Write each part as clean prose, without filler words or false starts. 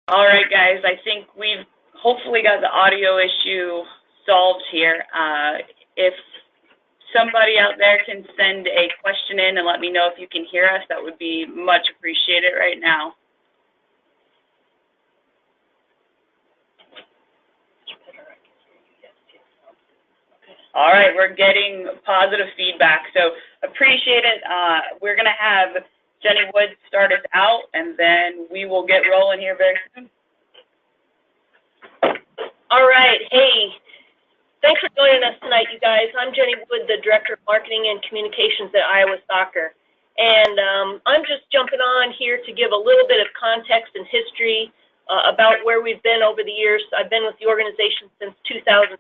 All right, guys, I think we've hopefully got the audio issue solved here. If somebody out there can send a question in and let me know if you can hear us, that would be much appreciated right now. All right, we're getting positive feedback, so appreciate it. We're going to have Jenny Wood start us out, and then we will get rolling here very soon. All right, hey, thanks for joining us tonight, you guys. I'm Jenny Wood, the Director of Marketing and Communications at Iowa Soccer, and I'm just jumping on here to give a little bit of context and history about where we've been over the years. I've been with the organization since 2004,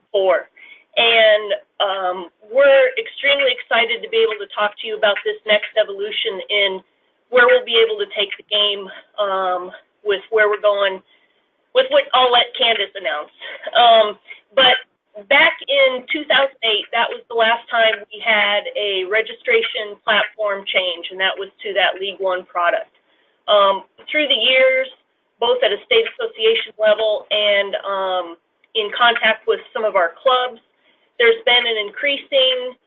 and we're extremely excited to be able to talk to you about this next evolution in where we'll be able to take the game with where we're going, with what I'll let Candace announce. But back in 2008, that was the last time we had a registration platform change, and that was to that League One product. Through the years, both at a state association level and in contact with some of our clubs, there's been an increasing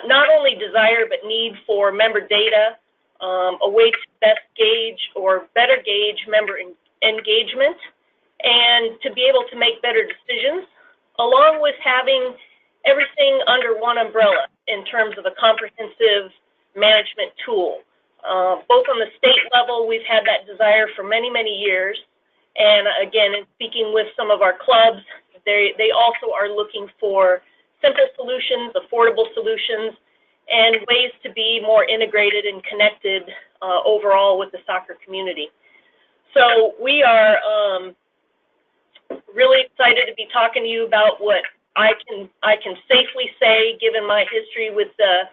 not only desire but need for member data, a way to best gauge or better gauge member engagement, and to be able to make better decisions, along with having everything under one umbrella in terms of a comprehensive management tool. Both on the state level, we've had that desire for many, many years. And again, in speaking with some of our clubs, they also are looking for simple solutions, affordable solutions, and ways to be more integrated and connected overall with the soccer community. So we are really excited to be talking to you about what I can safely say, given my history with the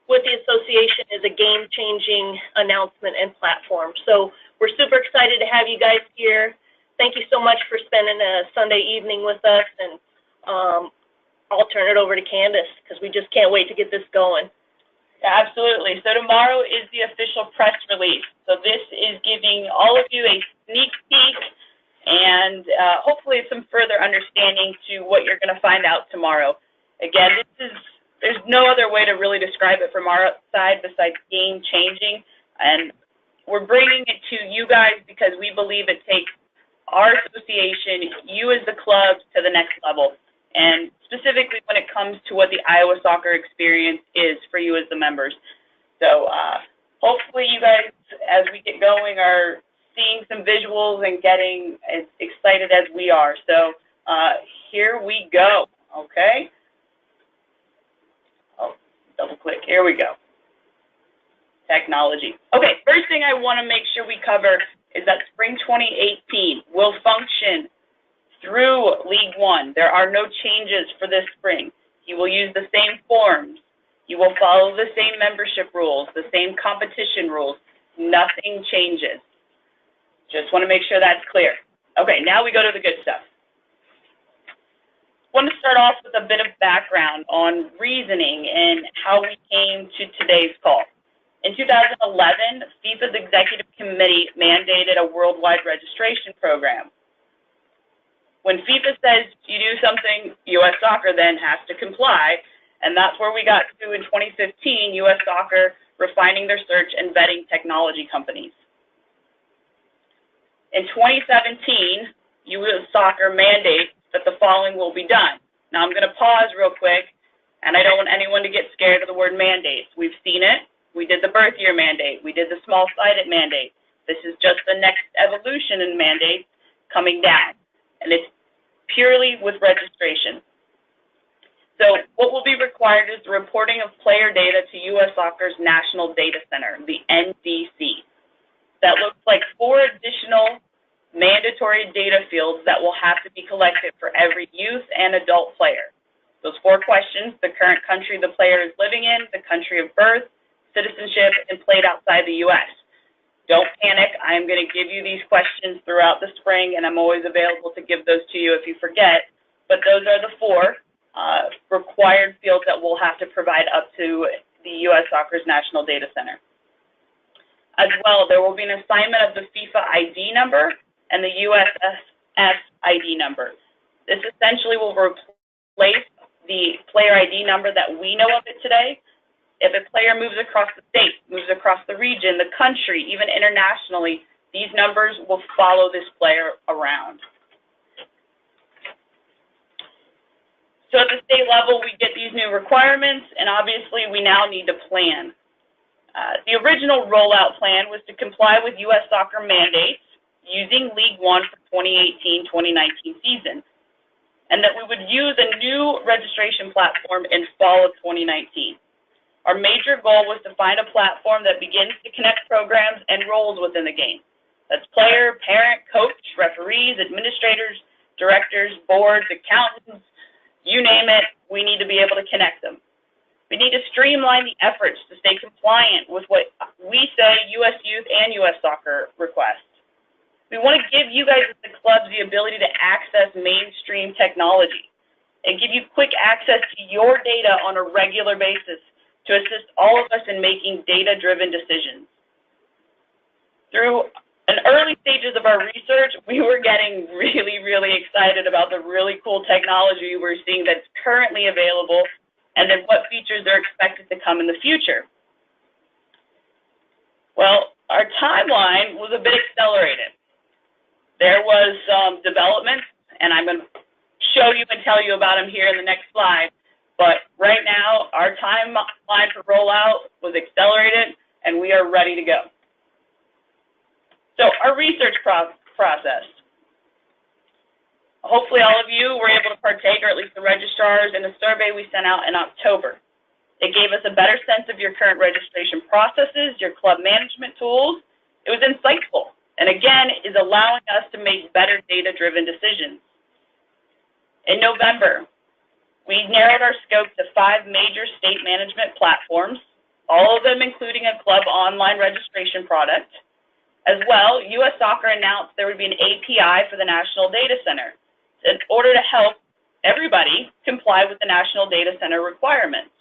association, is a game-changing announcement and platform. So we're super excited to have you guys here. Thank you so much for spending a Sunday evening with us, and I'll turn it over to Candace because we just can't wait to get this going. Absolutely. So tomorrow is the official press release. So this is giving all of you a sneak peek and hopefully some further understanding to what you're going to find out tomorrow. Again, there's no other way to really describe it from our side besides game-changing, and we're bringing it to you guys because we believe it takes our association, you as the club, to the next level, and specifically when it comes to what the Iowa Soccer experience is for you as the members. So hopefully you guys, as we get going, are seeing some visuals and getting as excited as we are. So here we go, okay? Oh, double click, here we go. Technology. Okay, first thing I want to make sure we cover is that Spring 2018 will function through League One. There are no changes for this spring. You will use the same forms. You will follow the same membership rules, the same competition rules. Nothing changes. Just want to make sure that's clear. Okay, now we go to the good stuff. I want to start off with a bit of background on reasoning and how we came to today's call. In 2011, FIFA's Executive Committee mandated a worldwide registration program. When FIFA says you do something, U.S. Soccer then has to comply, and that's where we got to in 2015, U.S. Soccer refining their search and vetting technology companies. In 2017, U.S. Soccer mandates that the following will be done. Now I'm going to pause real quick, and I don't want anyone to get scared of the word mandates. We've seen it. We did the birth year mandate. We did the small-sided mandate. This is just the next evolution in mandates coming down, and it's purely with registration. So what will be required is the reporting of player data to U.S. Soccer's National Data Center, the NDC. That looks like 4 additional mandatory data fields that will have to be collected for every youth and adult player. Those 4 questions: the current country the player is living in, the country of birth, citizenship, and played outside the U.S. Don't panic. I'm going to give you these questions throughout the spring, and I'm always available to give those to you if you forget. But those are the 4 required fields that we'll have to provide up to the U.S. Soccer's National Data Center. As well, there will be an assignment of the FIFA ID number and the USSF ID number. This essentially will replace the player ID number that we know of it today. If a player moves across the state, moves across the region, the country, even internationally, these numbers will follow this player around. So at the state level, we get these new requirements, and obviously we now need to plan. The original rollout plan was to comply with U.S. soccer mandates using League One for 2018-2019 season, and that we would use a new registration platform in fall of 2019. Our major goal was to find a platform that begins to connect programs and roles within the game. That's player, parent, coach, referees, administrators, directors, boards, accountants, you name it, we need to be able to connect them. We need to streamline the efforts to stay compliant with what we say U.S. Youth and U.S. Soccer request. We want to give you guys at the clubs the ability to access mainstream technology and give you quick access to your data on a regular basis to assist all of us in making data-driven decisions. Through in early stages of our research, we were getting really, really excited about the really cool technology we're seeing that's currently available and then what features are expected to come in the future. Well, our timeline was a bit accelerated. There was some developments, and I'm going to show you and tell you about them here in the next slide. But right now, our timeline for rollout was accelerated, and we are ready to go. So our research process. Hopefully all of you were able to partake, or at least the registrars, in a survey we sent out in October. It gave us a better sense of your current registration processes, your club management tools. It was insightful, and again, is allowing us to make better data-driven decisions. In November, we narrowed our scope to 5 major state management platforms, all of them including a club online registration product. As well, U.S. Soccer announced there would be an API for the National Data Center in order to help everybody comply with the National Data Center requirements.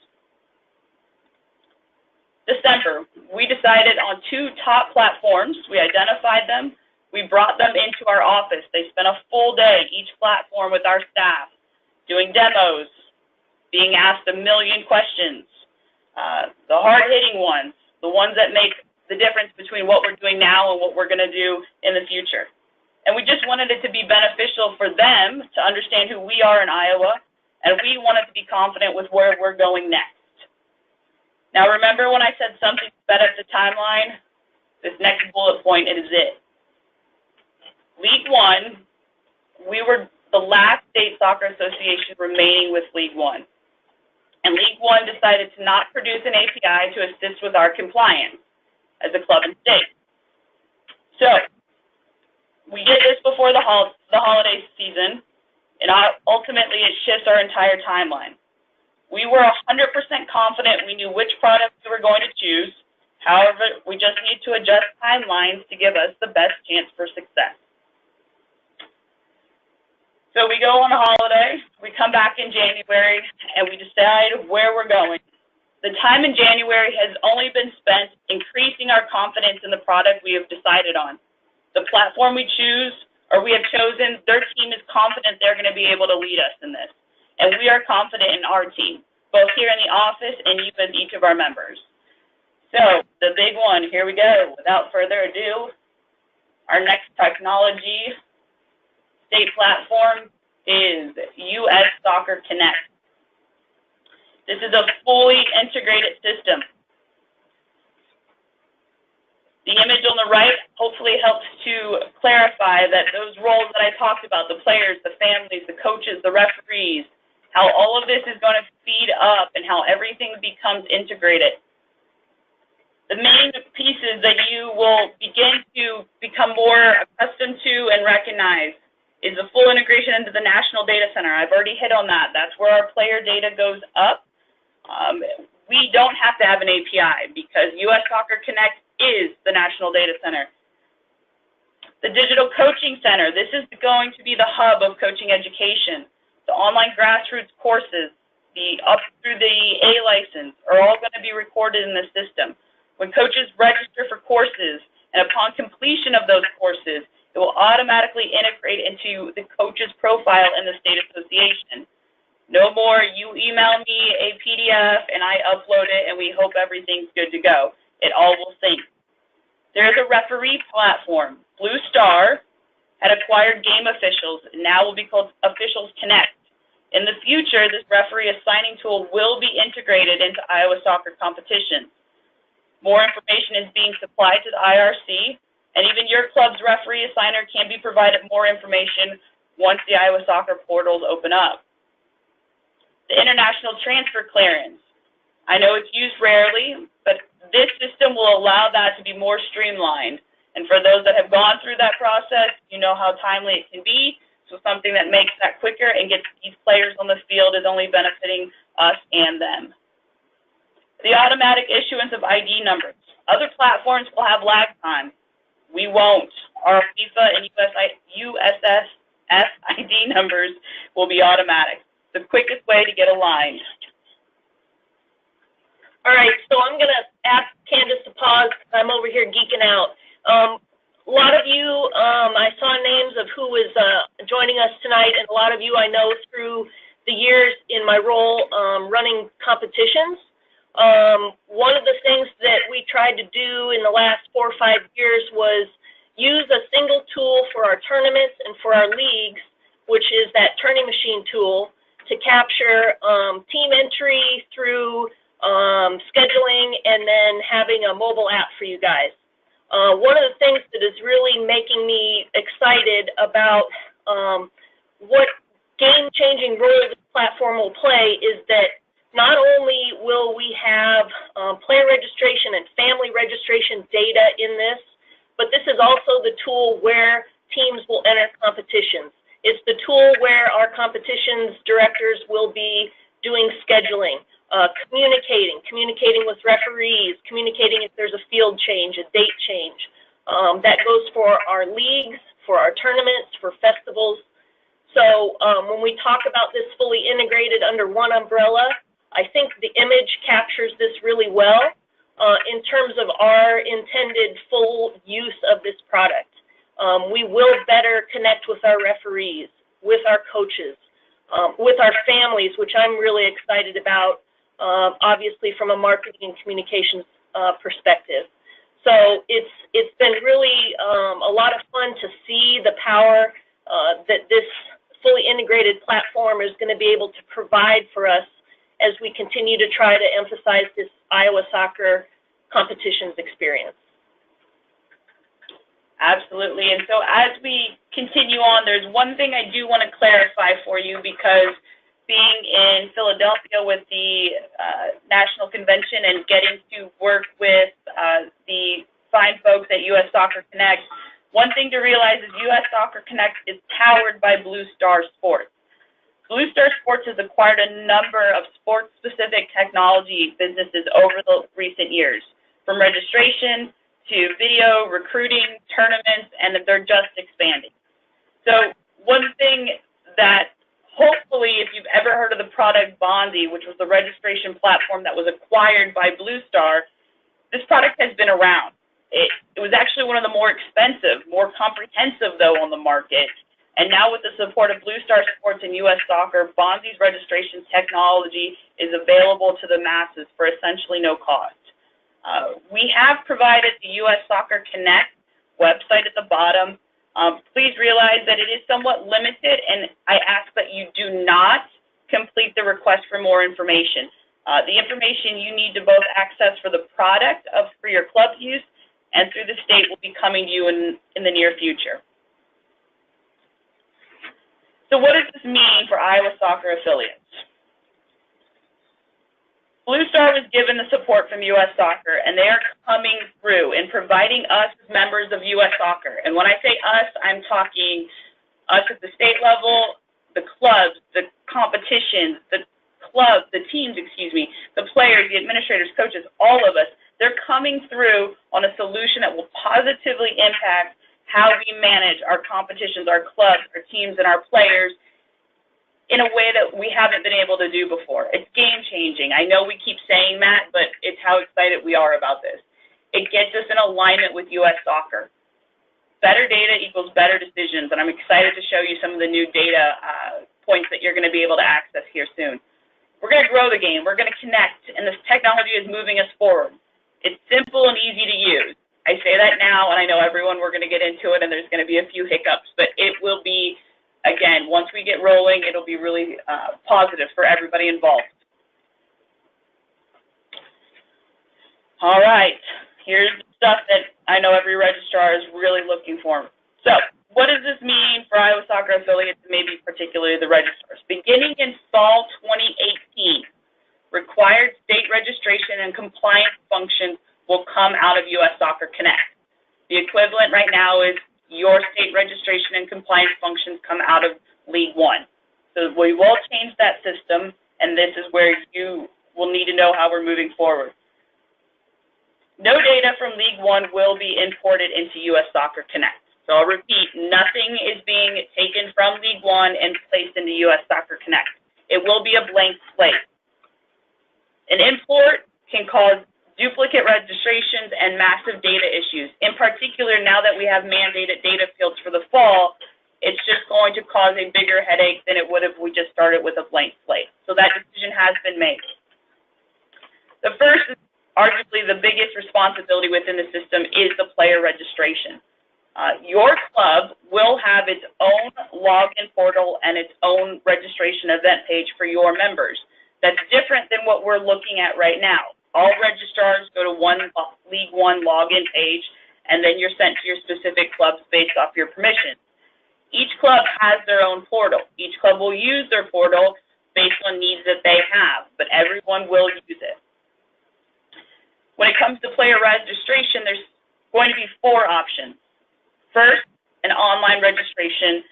December, we decided on 2 top platforms. We identified them. We brought them into our office. They spent a full day, each platform, with our staff, doing demos, being asked a million questions, the hard-hitting ones, the ones that make the difference between what we're doing now and what we're going to do in the future. And we just wanted it to be beneficial for them to understand who we are in Iowa, and we wanted to be confident with where we're going next. Now, remember when I said something sped up the timeline? This next bullet point is it. League One, we were the last state soccer association remaining with League One. And League One decided to not produce an API to assist with our compliance as a club and state. So, we did this before the holiday season, and ultimately it shifts our entire timeline. We were 100% confident we knew which product we were going to choose. However, we just need to adjust timelines to give us the best chance for success. So we go on a holiday, we come back in January, and we decide where we're going. The time in January has only been spent increasing our confidence in the product we have decided on. The platform we choose, or we have chosen, their team is confident they're going to be able to lead us in this. And we are confident in our team, both here in the office and even each of our members. So, the big one, here we go. Without further ado, our next technology state platform is U.S. Soccer Connect. This is a fully integrated system. The image on the right hopefully helps to clarify that those roles that I talked about, the players, the families, the coaches, the referees, how all of this is going to feed up and how everything becomes integrated. The main pieces that you will begin to become more accustomed to and recognize is the full integration into the National Data Center. I've already hit on that. That's where our player data goes up. We don't have to have an API because U.S. Soccer Connect is the National Data Center. The Digital Coaching Center, this is going to be the hub of coaching education. The online grassroots courses, up through the A license, are all going to be recorded in the system. When coaches register for courses, and upon completion of those courses, It will automatically integrate into the coach's profile in the state association. No more you email me a PDF and I upload it and we hope everything's good to go. It all will sync. There is a referee platform. Blue Star had acquired Game Officials, and now will be called Officials Connect. In the future, this referee assigning tool will be integrated into Iowa soccer competitions. More information is being supplied to the IRC, and even your club's referee assigner can be provided more information once the Iowa soccer portals open up. The international transfer clearance. I know it's used rarely, but this system will allow that to be more streamlined. And for those that have gone through that process, you know how timely it can be. So something that makes that quicker and gets these players on the field is only benefiting us and them. The automatic issuance of ID numbers. Other platforms will have lag time. We won't. Our FIFA and USSF ID numbers will be automatic. The quickest way to get aligned. All right, so I'm going to ask Candace to pause because I'm over here geeking out. A lot of you, I saw names of who was joining us tonight, and a lot of you I know through the years in my role running competitions. One of the things that we tried to do in the last 4 or 5 years was use a single tool for our tournaments and for our leagues, which is that Turning Machine tool, to capture team entry through scheduling and then having a mobile app for you guys. One of the things that is really making me excited about what game-changing role this platform will play is that not only will we have player registration and family registration data in this, but this is also the tool where teams will enter competitions. It's the tool where our competitions directors will be doing scheduling, communicating with referees, communicating if there's a field change, a date change. That goes for our leagues, for our tournaments, for festivals. So when we talk about this fully integrated under one umbrella, I think the image captures this really well in terms of our intended full use of this product. We will better connect with our referees, with our coaches, with our families, which I'm really excited about, obviously from a marketing and communications perspective. So it's been really a lot of fun to see the power that this fully integrated platform is going to be able to provide for us as we continue to try to emphasize this Iowa soccer competitions experience. Absolutely. And so as we continue on, there's one thing I do want to clarify for you, because being in Philadelphia with the National Convention and getting to work with the fine folks at US Soccer Connect, one thing to realize is US Soccer Connect is powered by Blue Star Sports. Blue Star Sports has acquired a number of sports-specific technology businesses over the recent years, from registration to video, recruiting, tournaments, and they're just expanding. So one thing that hopefully, if you've ever heard of the product Bonzi, which was the registration platform that was acquired by Blue Star, this product has been around. It was actually one of the more expensive, more comprehensive, though, on the market. And now with the support of Blue Star Sports and US Soccer, Bonzi's registration technology is available to the masses for essentially no cost. We have provided the US Soccer Connect website at the bottom. Please realize that it is somewhat limited, and I ask that you do not complete the request for more information. The information you need to both access for the product for your club use and through the state will be coming to you in the near future. So what does this mean for Iowa Soccer affiliates? Blue Star was given the support from US Soccer, and they are coming through and providing us as members of US Soccer. And when I say us, I'm talking us at the state level, the clubs, the competitions, the teams, the players, the administrators, coaches, all of us. They're coming through on a solution that will positively impact how we manage our competitions, our clubs, our teams, and our players in a way that we haven't been able to do before. It's game-changing. I know we keep saying that, but it's how excited we are about this. It gets us in alignment with US Soccer. better data equals better decisions, and I'm excited to show you some of the new data points that you're going to be able to access here soon. We're going to grow the game. We're going to connect, and this technology is moving us forward. It's simple and easy to use. I say that now, and I know everyone, we're going to get into it, and there's going to be a few hiccups, but it will be, again, once we get rolling, it'll be really positive for everybody involved. All right, here's the stuff that I know every registrar is really looking for. So, what does this mean for Iowa Soccer affiliates, and maybe particularly the registrars? Beginning in fall 2018, required state registration and compliance functions will come out of US Soccer Connect. The equivalent right now is your state registration and compliance functions come out of League One. So we will change that system, and this is where you will need to know how we're moving forward. No data from League One will be imported into US Soccer Connect. So I'll repeat, nothing is being taken from League One and placed into US Soccer Connect. It will be a blank slate. An import can cause duplicate registrations and massive data issues. In particular, now that we have mandated data fields for the fall, it's just going to cause a bigger headache than it would if we just started with a blank slate. So that decision has been made. The first, arguably the biggest responsibility within the system, is the player registration. Your club will have its own login portal and its own registration event page for your members. That's different than what we're looking at right now. All registrars go to one League One login page, and then you're sent to your specific clubs based off your permission. Each club has their own portal. Each club will use their portal based on needs that they have, but everyone will use it. When it comes to player registration, there's going to be 4 options. First, an online registration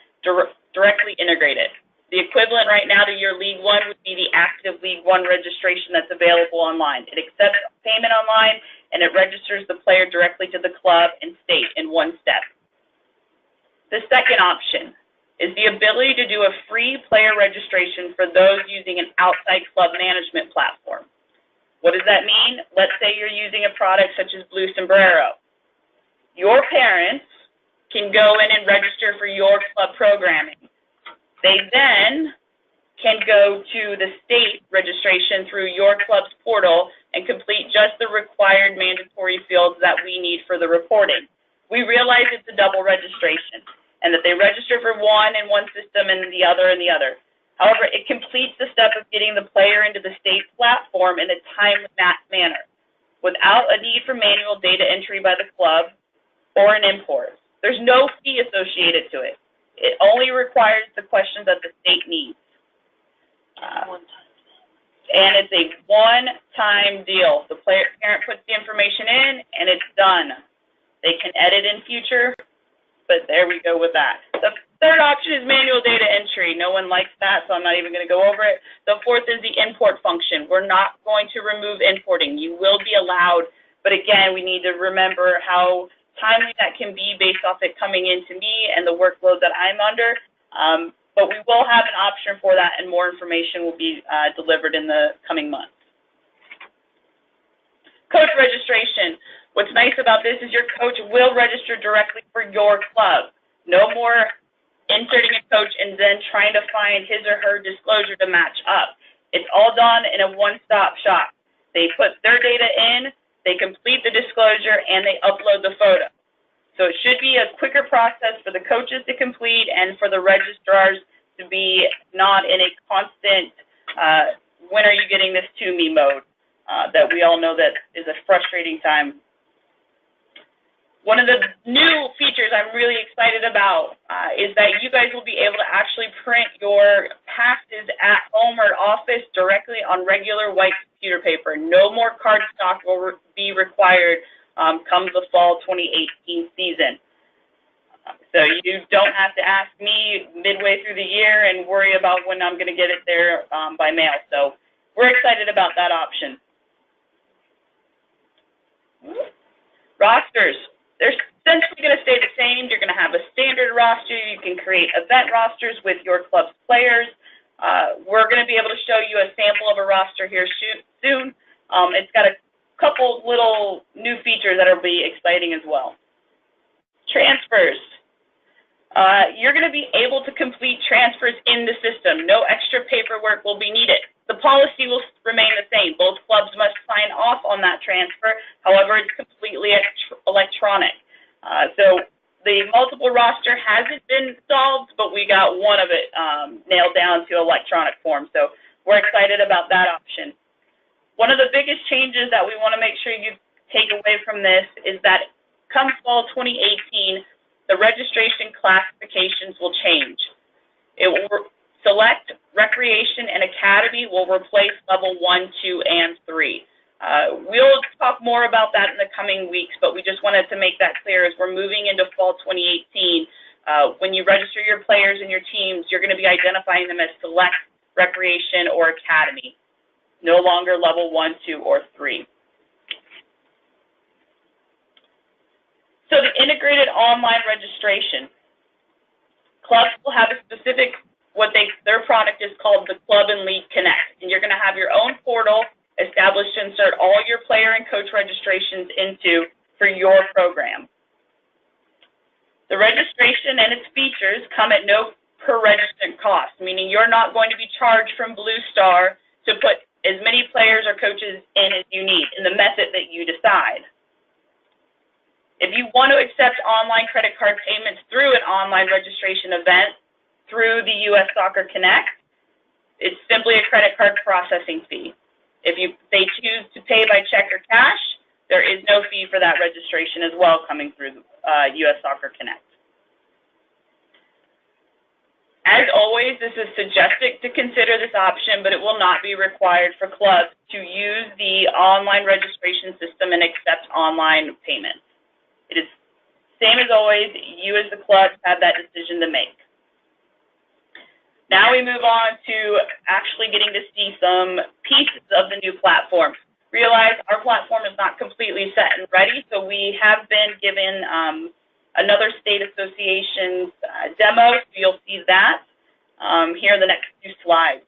directly integrated. The equivalent right now to your League One would be the active League One registration that's available online. It accepts payment online, and it registers the player directly to the club and state in one step. The second option is the ability to do a free player registration for those using an outside club management platform. What does that mean? Let's say you're using a product such as Blue Sombrero. Your parents can go in and register for your club programming. They then can go to the state registration through your club's portal and complete just the required mandatory fields that we need for the reporting. We realize it's a double registration and that they register for one in one system and the other in the other. However, it completes the step of getting the player into the state platform in a timely manner without a need for manual data entry by the club or an import. There's no fee associated to it. It only requires the questions that the state needs. And it's a one-time deal. The parent puts the information in, and it's done. They can edit in future, but there we go with that. The third option is manual data entry. No one likes that, so I'm not even going to go over it. The fourth is the import function. We're not going to remove importing. You will be allowed, but again, we need to remember how timely that can be based off it coming into me and the workload that I'm under. But we will have an option for that, and more information will be delivered in the coming months. Coach registration. What's nice about this is your coach will register directly for your club. No more inserting a coach and then trying to find his or her disclosure to match up. It's all done in a one-stop shop. They put their data in, they complete the disclosure, and they upload the photo. So it should be a quicker process for the coaches to complete and for the registrars to be not in a constant, when are you getting this to me mode, that we all know that is a frustrating time. One of the new features I'm really excited about is that you guys will be able to actually print your passes at home or office directly on regular white computer paper. No more cardstock will be required come the fall 2018 season. So you don't have to ask me midway through the year and worry about when I'm going to get it there by mail. So we're excited about that option. Rosters. They're essentially going to stay the same. You're going to have a standard roster. You can create event rosters with your club's players. We're going to be able to show you a sample of a roster here soon. It's got a couple little new features that will be exciting as well. Transfers. You're going to be able to complete transfers in the system. No extra paperwork will be needed. The policy will remain the same. Both clubs must sign off on that transfer. However, it's completely electronic. So the multiple roster hasn't been solved, but we got one of it nailed down to electronic form. So we're excited about that option. One of the biggest changes that we want to make sure you take away from this is that come fall 2018, the registration classifications will change. It will select recreation and academy will replace level 1, 2, and 3. We'll talk more about that in the coming weeks, but we just wanted to make that clear as we're moving into fall 2018. When you register your players and your teams, you're going to be identifying them as select, recreation, or academy, no longer level 1, 2, or 3. So the integrated online registration. Clubs will have a specific, their product is called the Club and League Connect, and you're going to have your own portal established to insert all your player and coach registrations into for your program. The registration and its features come at no per registrant cost, meaning you're not going to be charged from Blue Star to put as many players or coaches in as you need in the method that you decide. If you want to accept online credit card payments through an online registration event through the US Soccer Connect, it's simply a credit card processing fee. If they choose to pay by check or cash, there is no fee for that registration as well coming through US Soccer Connect. As always, this is suggested to consider this option, but it will not be required for clubs to use the online registration system and accept online payments. It is same as always, you as the club have that decision to make. Now we move on to actually getting to see some pieces of the new platform. Realize our platform is not completely set and ready, so we have been given another state association's demo, so you'll see that here in the next few slides.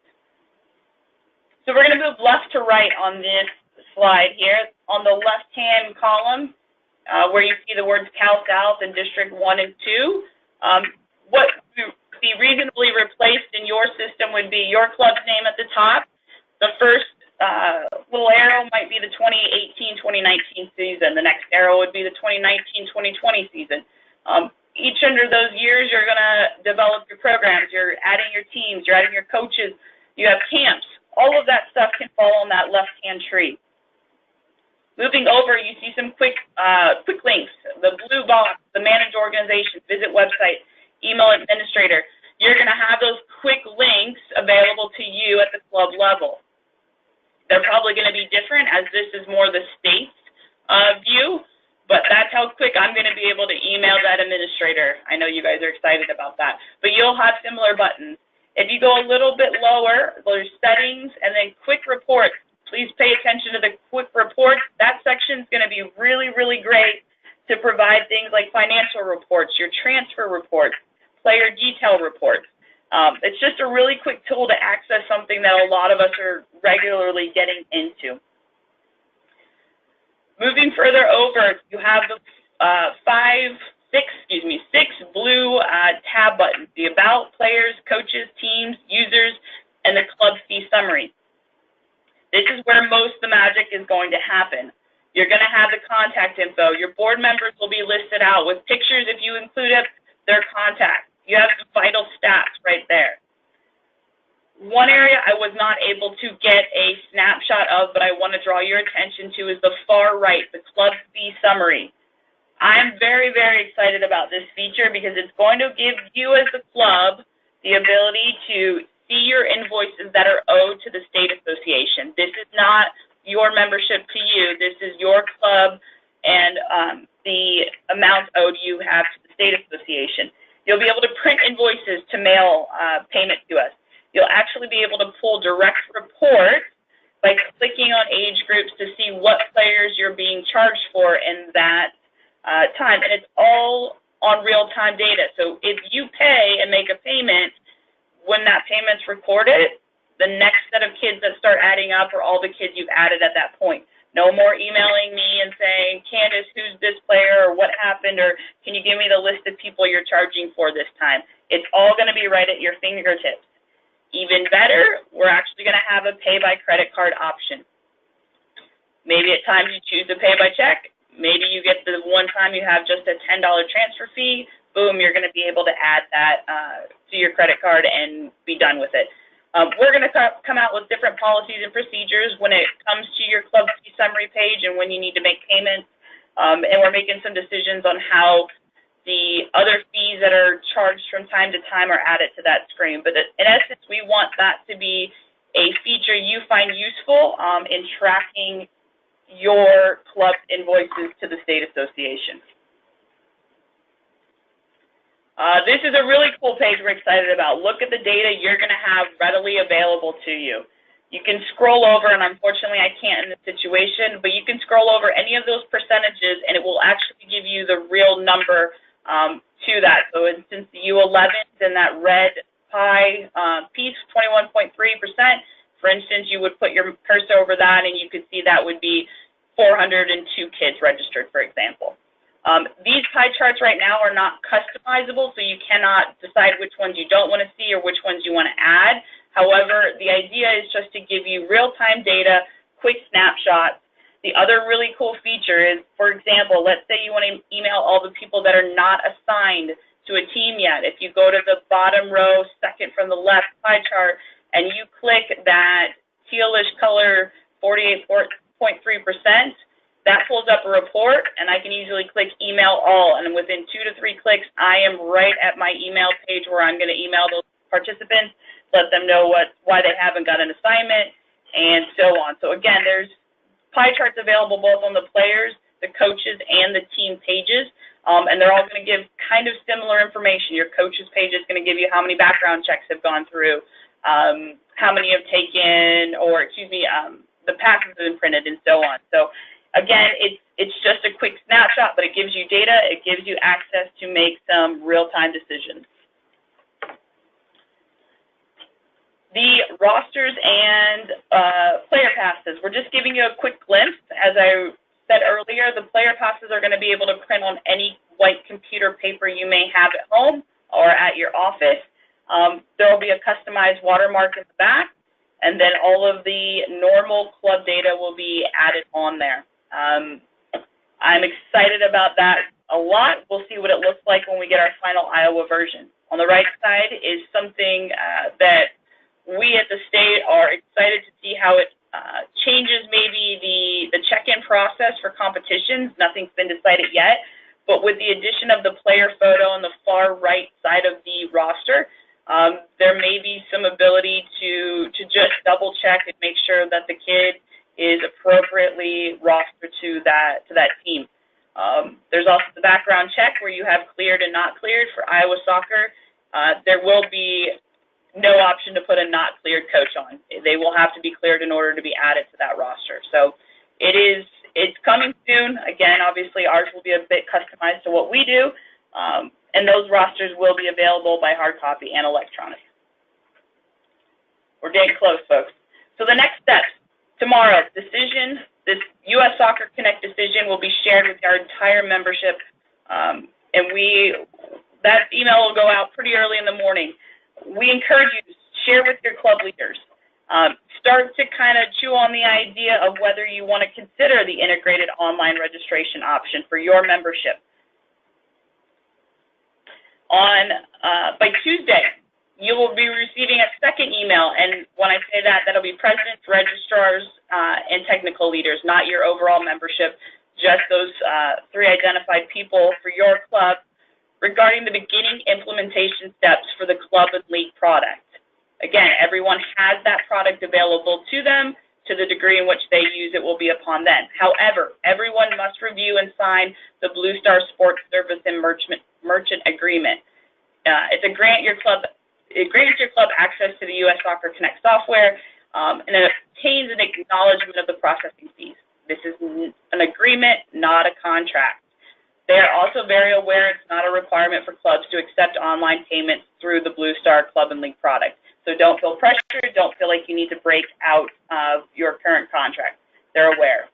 So we're going to move left to right on this slide here. On the left-hand column, where you see the words Cal South and District 1 and 2, what would be reasonably replaced in your system would be your club's name at the top. The first little arrow might be the 2018-2019 season. The next arrow would be the 2019-2020 season. Each under those years, you're going to develop your programs. You're adding your teams. You're adding your coaches. You have camps. All of that stuff can fall on that left-hand tree. Moving over, you see some quick links. The blue box, the manage organization, visit website, email administrator. You're going to have those quick links available to you at the club level. They're probably going to be different as this is more the state's view, but that's how quick I'm going to be able to email that administrator. I know you guys are excited about that, but you'll have similar buttons. If you go a little bit lower, there's settings and then quick reports. Please pay attention to the quick reports. That section is going to be really, really great to provide things like financial reports, your transfer reports, player detail reports. It's just a really quick tool to access something that a lot of us are regularly getting into. Moving further over, you have the six blue tab buttons, the About, Players, Coaches, Teams, Users, and the Club Fee Summary. This is where most of the magic is going to happen. You're going to have the contact info. Your board members will be listed out with pictures, if you include it, their contact. You have the vital stats right there. One area I was not able to get a snapshot of, but I want to draw your attention to, is the far right, the Club Fee Summary. I'm very, very excited about this feature because it's going to give you as the club the ability to see your invoices that are owed to the state association. This is not your membership to you. This is your club and the amount owed you have to the state association. You'll be able to print invoices to mail payment to us. You'll actually be able to pull direct reports by clicking on age groups to see what players you're being charged for in that time. And it's all on real-time data. So if you pay and make a payment, when that payment's recorded, the next set of kids that start adding up are all the kids you've added at that point. No more emailing me and saying, Candace, who's this player, or what happened, or can you give me the list of people you're charging for this time? It's all going to be right at your fingertips. Even better, we're actually going to have a pay by credit card option. Maybe at times you choose to pay by check. Maybe you get the one time you have just a $10 transfer fee. Boom, you're going to be able to add that to your credit card and be done with it. We're going to come out with different policies and procedures when it comes to your club fee summary page and when you need to make payments. And we're making some decisions on how the other fees that are charged from time to time are added to that screen. But in essence, we want that to be a feature you find useful in tracking your club invoices to the state association. This is a really cool page we're excited about. Look at the data you're going to have readily available to you. You can scroll over, and unfortunately I can't in this situation, but you can scroll over any of those percentages, and it will actually give you the real number to that. So since the U11s in that red pie piece, 21.3%, for instance, you would put your cursor over that, and you could see that would be 402 kids registered, for example. These pie charts right now are not customizable, so you cannot decide which ones you don't want to see or which ones you want to add. However, the idea is just to give you real-time data, quick snapshots. The other really cool feature is, for example, let's say you want to email all the people that are not assigned to a team yet. If you go to the bottom row, second from the left pie chart, and you click that tealish color 48.3%, that pulls up a report, and I can easily click email all, and within 2 to 3 clicks, I am right at my email page where I'm going to email those participants, let them know why they haven't got an assignment, and so on. So again, there's pie charts available both on the players, the coaches, and the team pages, and they're all going to give kind of similar information. Your coach's page is going to give you how many background checks have gone through, how many have taken, or excuse me, the passes have been printed, and so on. So again, it's just a quick snapshot, but it gives you data, it gives you access to make some real-time decisions. The rosters and player passes, we're just giving you a quick glimpse. As I said earlier, the player passes are going to be able to print on any white computer paper you may have at home or at your office. There will be a customized watermark in the back, and then all of the normal club data will be added on there. I'm excited about that a lot. We'll see what it looks like when we get our final Iowa version. On the right side is something that we at the state are excited to see how it changes maybe the check-in process for competitions. Nothing's been decided yet, but with the addition of the player photo on the far right side of the roster, there may be some ability to just double check and make sure that the kid is appropriately rostered to that team. There's also the background check where you have cleared and not cleared. For Iowa soccer, there will be no option to put a not cleared coach on. They will have to be cleared in order to be added to that roster. So it's coming soon. Again, obviously ours will be a bit customized to what we do, and those rosters will be available by hard copy and electronic. We're getting close, folks. So the next steps. Tomorrow, this U.S. Soccer Connect decision will be shared with our entire membership, and that email will go out pretty early in the morning. We encourage you to share with your club leaders. Start to kind of chew on the idea of whether you want to consider the integrated online registration option for your membership. By Tuesday, you will be receiving a second email, and when I say that, that'll be presidents, registrars, and technical leaders, not your overall membership, just those 3 identified people for your club, regarding the beginning implementation steps for the club and league product. Again, everyone has that product available to them. To the degree in which they use it will be upon them. However, everyone must review and sign the Blue Star Sports Service and Merchant Agreement. It grants your club access to the U.S. Soccer Connect software, and it obtains an acknowledgement of the processing fees. This is an agreement, not a contract. They are also very aware it's not a requirement for clubs to accept online payments through the Blue Star Club and League product. So don't feel pressured. Don't feel like you need to break out of your current contract. They're aware.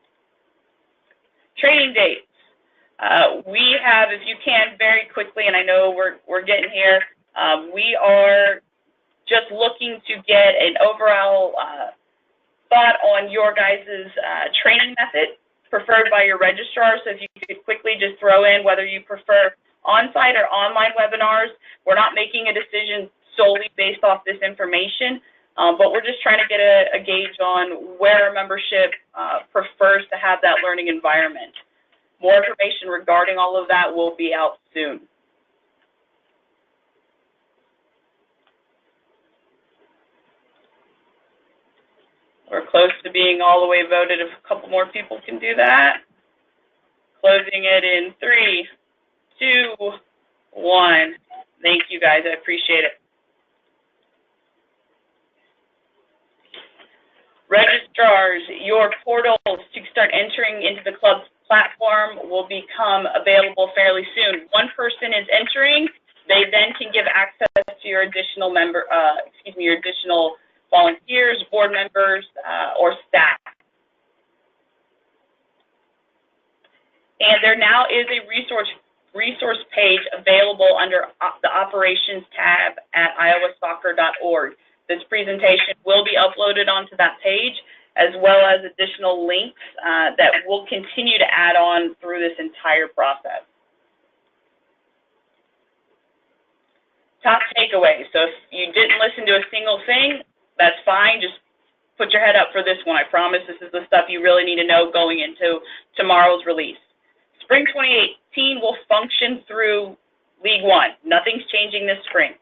Training dates. We have, if you can, very quickly, and I know we're getting here, we are just looking to get an overall thought on your guys' training method preferred by your registrar. So if you could quickly just throw in whether you prefer on-site or online webinars. We're not making a decision solely based off this information, but we're just trying to get a gauge on where our membership prefers to have that learning environment. More information regarding all of that will be out soon. We're close to being all the way voted. If a couple more people can do that. Closing it in 3, 2, 1. Thank you, guys. I appreciate it. Registrars, your portals to start entering into the club's platform will become available fairly soon. One person is entering. They then can give access to your additional your additional volunteers, board members, or staff. And there now is a resource page available under the Operations tab at iowasoccer.org. This presentation will be uploaded onto that page, as well as additional links that we'll continue to add on through this entire process. Top takeaways. So if you didn't listen to a single thing, that's fine. Just put your head up for this one. I promise this is the stuff you really need to know going into tomorrow's release. Spring 2018 will function through League One. Nothing's changing this spring.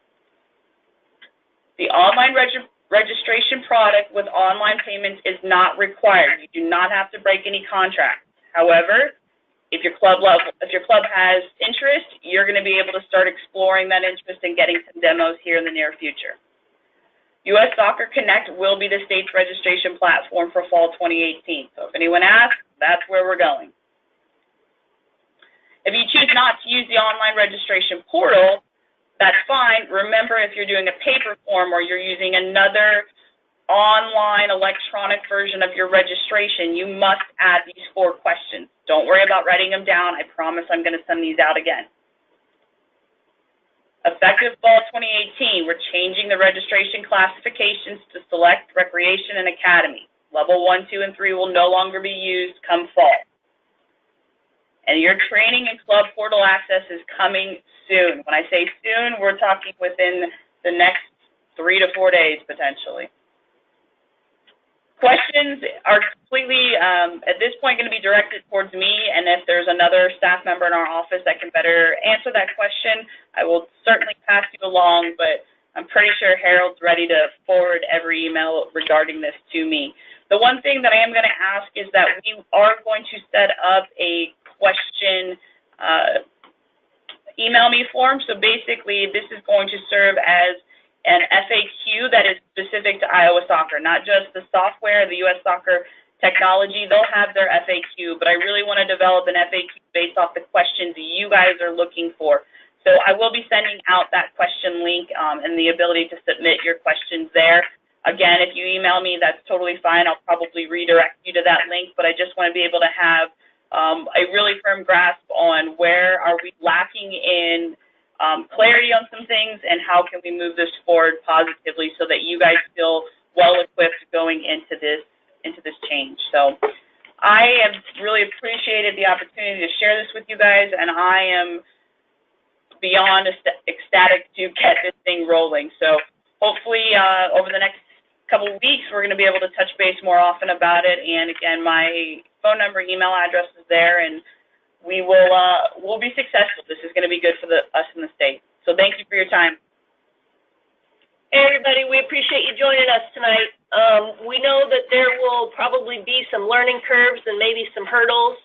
The online registration product with online payments is not required. You do not have to break any contracts. However, if your club has interest, you're going to be able to start exploring that interest and getting some demos here in the near future. US Soccer Connect will be the state's registration platform for fall 2018. So if anyone asks, that's where we're going. If you choose not to use the online registration portal, that's fine. Remember, if you're doing a paper form or you're using another online electronic version of your registration, you must add these 4 questions. Don't worry about writing them down. I promise I'm going to send these out again. Effective fall 2018, we're changing the registration classifications to select, recreation, and academy. Level 1, 2, and 3 will no longer be used come fall. And your training and club portal access is coming soon. When I say soon, we're talking within the next 3 to 4 days, potentially. Questions are completely, at this point, going to be directed towards me, and if there's another staff member in our office that can better answer that question, I will certainly pass you along, but I'm pretty sure Harold's ready to forward every email regarding this to me. The one thing that I am going to ask is that we are going to set up a question email me form. So basically, this is going to serve as an FAQ that is specific to Iowa Soccer, not just the software, the US Soccer technology. They'll have their FAQ, but I really want to develop an FAQ based off the questions you guys are looking for. So I will be sending out that question link and the ability to submit your questions there. Again, if you email me, that's totally fine. I'll probably redirect you to that link, but I just want to be able to have a really firm grasp on where are we lacking in clarity on some things and how can we move this forward positively so that you guys feel well equipped going into this change. So I have really appreciated the opportunity to share this with you guys, and I am beyond ecstatic to get this thing rolling. So hopefully over the next couple of weeks we're going to be able to touch base more often about it. And again, my phone number, email address is there, and we will we'll be successful. This is going to be good for us in the state. So thank you for your time. Hey everybody, we appreciate you joining us tonight. We know that there will probably be some learning curves and maybe some hurdles,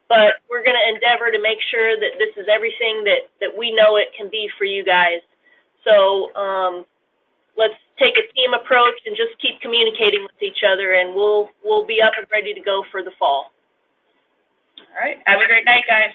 but we're going to endeavor to make sure that this is everything that we know it can be for you guys. So let's take a team approach and just keep communicating with each other, and we'll be up and ready to go for the fall. All right. Have a great night, guys.